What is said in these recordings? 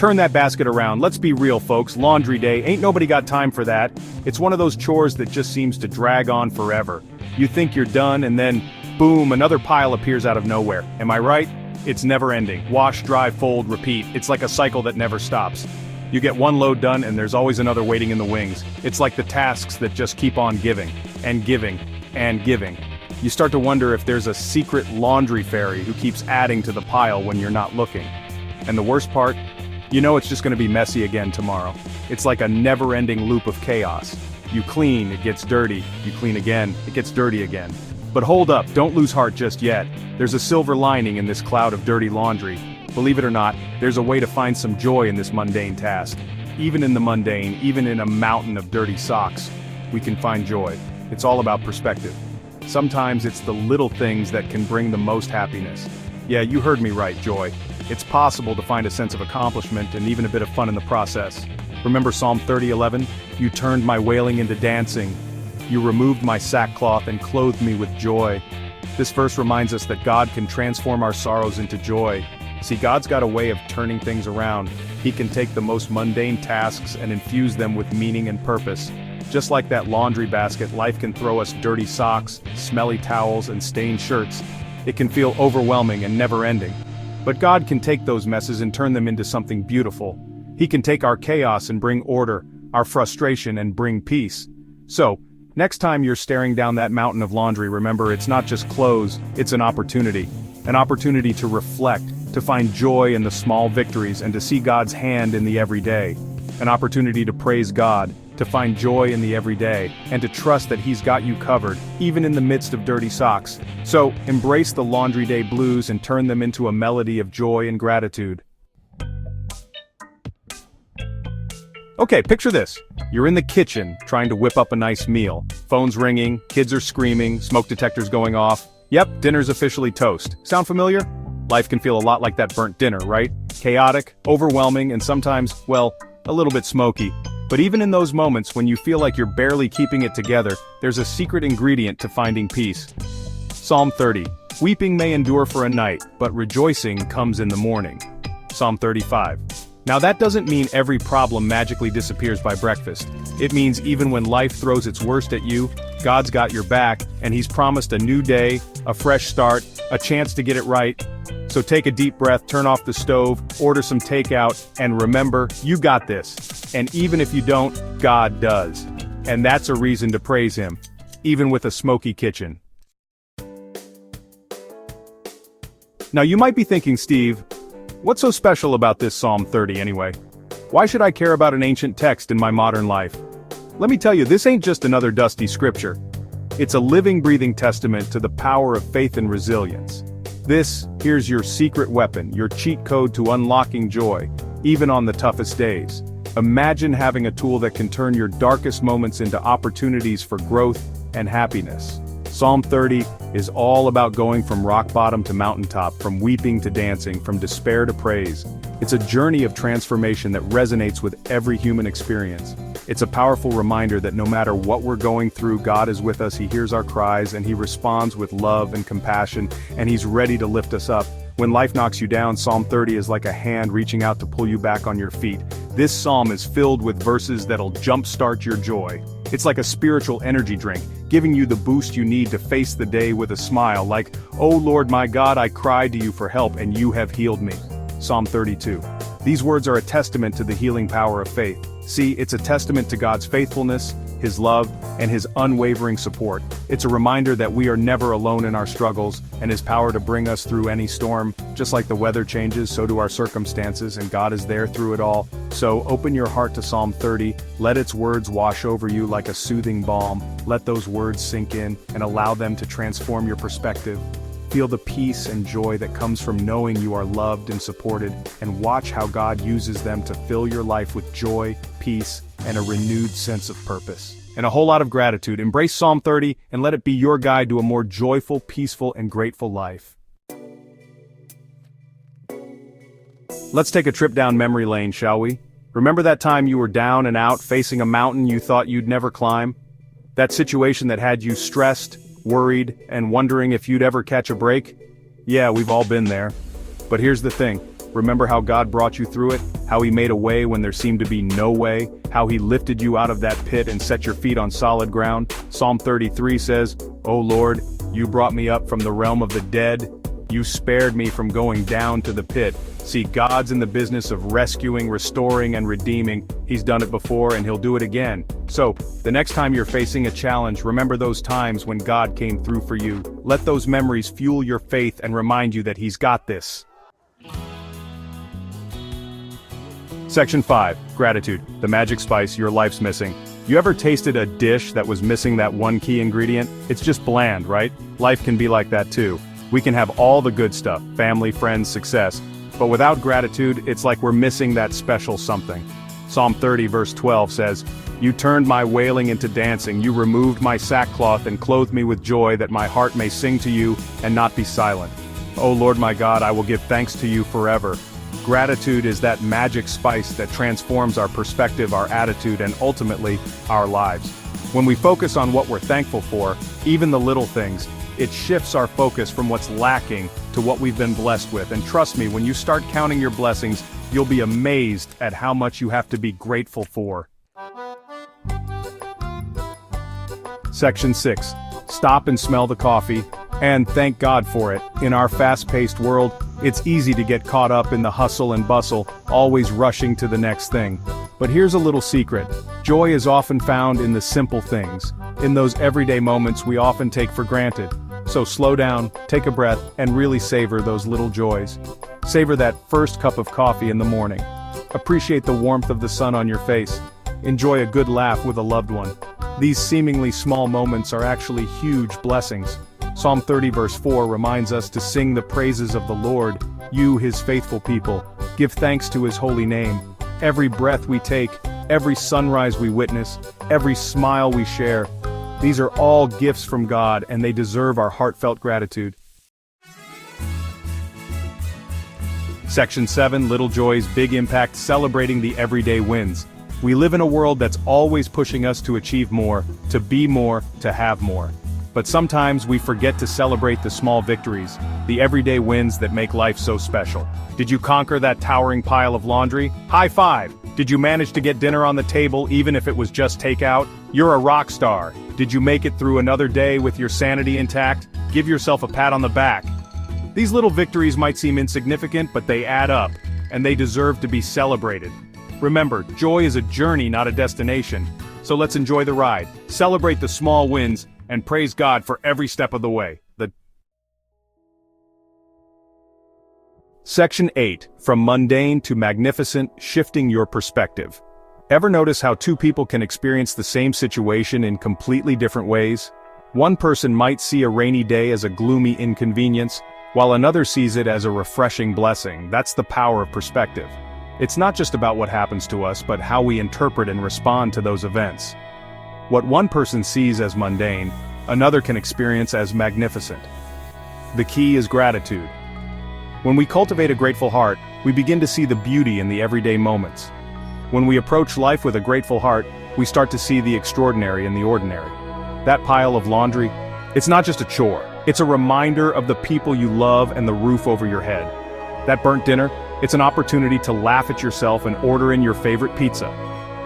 Turn that basket around. Let's be real, folks. Laundry day, ain't nobody got time for that. It's one of those chores that just seems to drag on forever. You think you're done, and then, boom, another pile appears out of nowhere. Am I right? It's never ending. Wash, dry, fold, repeat. It's like a cycle that never stops. You get one load done, and there's always another waiting in the wings. It's like the tasks that just keep on giving, and giving, and giving. You start to wonder if there's a secret laundry fairy who keeps adding to the pile when you're not looking. And the worst part? You know it's just gonna be messy again tomorrow. It's like a never-ending loop of chaos. You clean, it gets dirty. You clean again, it gets dirty again. But hold up, don't lose heart just yet. There's a silver lining in this cloud of dirty laundry. Believe it or not, there's a way to find some joy in this mundane task. Even in the mundane, even in a mountain of dirty socks, we can find joy. It's all about perspective. Sometimes it's the little things that can bring the most happiness. Yeah, you heard me right, joy. It's possible to find a sense of accomplishment and even a bit of fun in the process. Remember Psalm 30:11? You turned my wailing into dancing. You removed my sackcloth and clothed me with joy. This verse reminds us that God can transform our sorrows into joy. See, God's got a way of turning things around. He can take the most mundane tasks and infuse them with meaning and purpose. Just like that laundry basket, life can throw us dirty socks, smelly towels, and stained shirts. It can feel overwhelming and never-ending. But God can take those messes and turn them into something beautiful. He can take our chaos and bring order, our frustration and bring peace. So, next time you're staring down that mountain of laundry, remember it's not just clothes, it's an opportunity. An opportunity to reflect, to find joy in the small victories and to see God's hand in the everyday. An opportunity to praise God, to find joy in the everyday, and to trust that He's got you covered, even in the midst of dirty socks. So, embrace the laundry day blues and turn them into a melody of joy and gratitude. Okay, picture this. You're in the kitchen, trying to whip up a nice meal. Phone's ringing, kids are screaming, smoke detectors going off. Yep, dinner's officially toast. Sound familiar? Life can feel a lot like that burnt dinner, right? Chaotic, overwhelming, and sometimes, well, a little bit smoky. But even in those moments when you feel like you're barely keeping it together, there's a secret ingredient to finding peace. Psalm 30. Weeping may endure for a night, but rejoicing comes in the morning. Psalm 35. Now that doesn't mean every problem magically disappears by breakfast. It means even when life throws its worst at you, God's got your back, and He's promised a new day, a fresh start, a chance to get it right. So take a deep breath, turn off the stove, order some takeout, and remember, you got this. And even if you don't, God does. And that's a reason to praise Him, even with a smoky kitchen. Now you might be thinking, Steve, what's so special about this Psalm 30 anyway? Why should I care about an ancient text in my modern life? Let me tell you, this ain't just another dusty scripture. It's a living, breathing testament to the power of faith and resilience. Here's your secret weapon, your cheat code to unlocking joy, even on the toughest days. Imagine having a tool that can turn your darkest moments into opportunities for growth and happiness. Psalm 30 is all about going from rock bottom to mountaintop, from weeping to dancing, from despair to praise. It's a journey of transformation that resonates with every human experience. It's a powerful reminder that no matter what we're going through, God is with us, He hears our cries, and He responds with love and compassion, and He's ready to lift us up. When life knocks you down, Psalm 30 is like a hand reaching out to pull you back on your feet. This psalm is filled with verses that'll jumpstart your joy. It's like a spiritual energy drink, giving you the boost you need to face the day with a smile, like, "Oh Lord my God, I cried to you for help, and you have healed me." Psalm 32. These words are a testament to the healing power of faith. See, it's a testament to God's faithfulness, His love, and His unwavering support. It's a reminder that we are never alone in our struggles, and His power to bring us through any storm. Just like the weather changes, so do our circumstances, and God is there through it all. So open your heart to Psalm 30, let its words wash over you like a soothing balm. Let those words sink in, and allow them to transform your perspective. Feel the peace and joy that comes from knowing you are loved and supported, and watch how God uses them to fill your life with joy, peace, and a renewed sense of purpose. And a whole lot of gratitude. Embrace Psalm 30 and let it be your guide to a more joyful, peaceful, and grateful life. Let's take a trip down memory lane, shall we? Remember that time you were down and out facing a mountain you thought you'd never climb? That situation that had you stressed, worried, and wondering if you'd ever catch a break? Yeah, we've all been there. But here's the thing. Remember how God brought you through it? How he made a way when there seemed to be no way? How he lifted you out of that pit and set your feet on solid ground? Psalm 33 says, "O Lord, you brought me up from the realm of the dead. You spared me from going down to the pit." See, God's in the business of rescuing, restoring, and redeeming. He's done it before and he'll do it again. So, the next time you're facing a challenge, remember those times when God came through for you. Let those memories fuel your faith and remind you that he's got this. Section 5. Gratitude, the magic spice your life's missing. You ever tasted a dish that was missing that one key ingredient? It's just bland, right? Life can be like that too. We can have all the good stuff, family, friends, success. But without gratitude, it's like we're missing that special something. Psalm 30 verse 12 says, "You turned my wailing into dancing, you removed my sackcloth and clothed me with joy that my heart may sing to you and not be silent. O Lord my God, I will give thanks to you forever." Gratitude is that magic spice that transforms our perspective, our attitude, and ultimately, our lives. When we focus on what we're thankful for, even the little things, it shifts our focus from what's lacking to what we've been blessed with. And trust me, when you start counting your blessings, you'll be amazed at how much you have to be grateful for. Section 6. Stop and smell the coffee, and thank God for it. In our fast-paced world, it's easy to get caught up in the hustle and bustle, always rushing to the next thing. But here's a little secret. Joy is often found in the simple things, in those everyday moments we often take for granted. So slow down, take a breath, and really savor those little joys. Savor that first cup of coffee in the morning. Appreciate the warmth of the sun on your face. Enjoy a good laugh with a loved one. These seemingly small moments are actually huge blessings. Psalm 30 verse 4 reminds us to sing the praises of the Lord, you his faithful people. Give thanks to his holy name. Every breath we take, every sunrise we witness, every smile we share, these are all gifts from God and they deserve our heartfelt gratitude. Section 7. Little Joys, Big Impact, Celebrating the Everyday Wins. We live in a world that's always pushing us to achieve more, to be more, to have more. But sometimes we forget to celebrate the small victories, the everyday wins that make life so special. Did you conquer that towering pile of laundry? High five! Did you manage to get dinner on the table even if it was just takeout? You're a rock star. Did you make it through another day with your sanity intact? Give yourself a pat on the back. These little victories might seem insignificant, but they add up, and they deserve to be celebrated. Remember, joy is a journey, not a destination. So let's enjoy the ride, celebrate the small wins, and praise God for every step of the way. Section 8. From mundane to magnificent, shifting your perspective. Ever notice how two people can experience the same situation in completely different ways? One person might see a rainy day as a gloomy inconvenience, while another sees it as a refreshing blessing. That's the power of perspective. It's not just about what happens to us, but how we interpret and respond to those events. What one person sees as mundane, another can experience as magnificent. The key is gratitude. When we cultivate a grateful heart, we begin to see the beauty in the everyday moments. When we approach life with a grateful heart, we start to see the extraordinary in the ordinary. That pile of laundry, it's not just a chore, it's a reminder of the people you love and the roof over your head. That burnt dinner, it's an opportunity to laugh at yourself and order in your favorite pizza.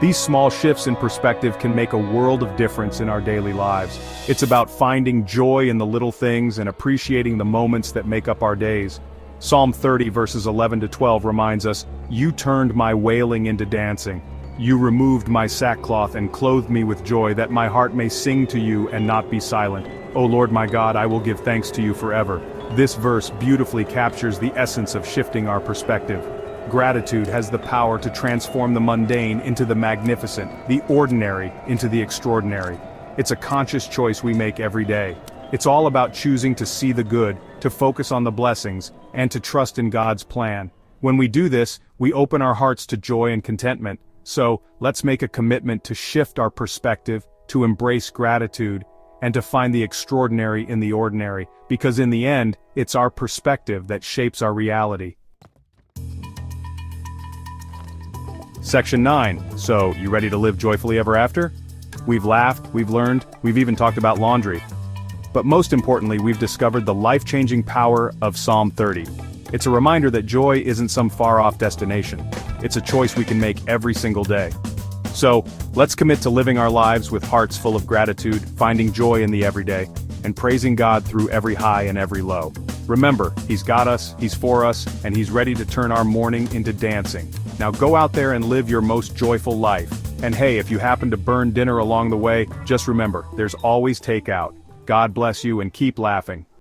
These small shifts in perspective can make a world of difference in our daily lives. It's about finding joy in the little things and appreciating the moments that make up our days. Psalm 30 verses 11 to 12 reminds us, "You turned my wailing into dancing. You removed my sackcloth and clothed me with joy that my heart may sing to you and not be silent. O Lord my God, I will give thanks to you forever." This verse beautifully captures the essence of shifting our perspective. Gratitude has the power to transform the mundane into the magnificent, the ordinary into the extraordinary. It's a conscious choice we make every day. It's all about choosing to see the good, to focus on the blessings, and to trust in God's plan. When we do this, we open our hearts to joy and contentment. So, let's make a commitment to shift our perspective, to embrace gratitude, and to find the extraordinary in the ordinary, because in the end, it's our perspective that shapes our reality. Section 9. So, you ready to live joyfully ever after? We've laughed, we've learned, we've even talked about laundry. But most importantly, we've discovered the life-changing power of Psalm 30. It's a reminder that joy isn't some far-off destination. It's a choice we can make every single day. So, let's commit to living our lives with hearts full of gratitude, finding joy in the everyday, and praising God through every high and every low. Remember, He's got us, He's for us, and He's ready to turn our mourning into dancing. Now go out there and live your most joyful life. And hey, if you happen to burn dinner along the way, just remember, there's always takeout. God bless you and keep laughing.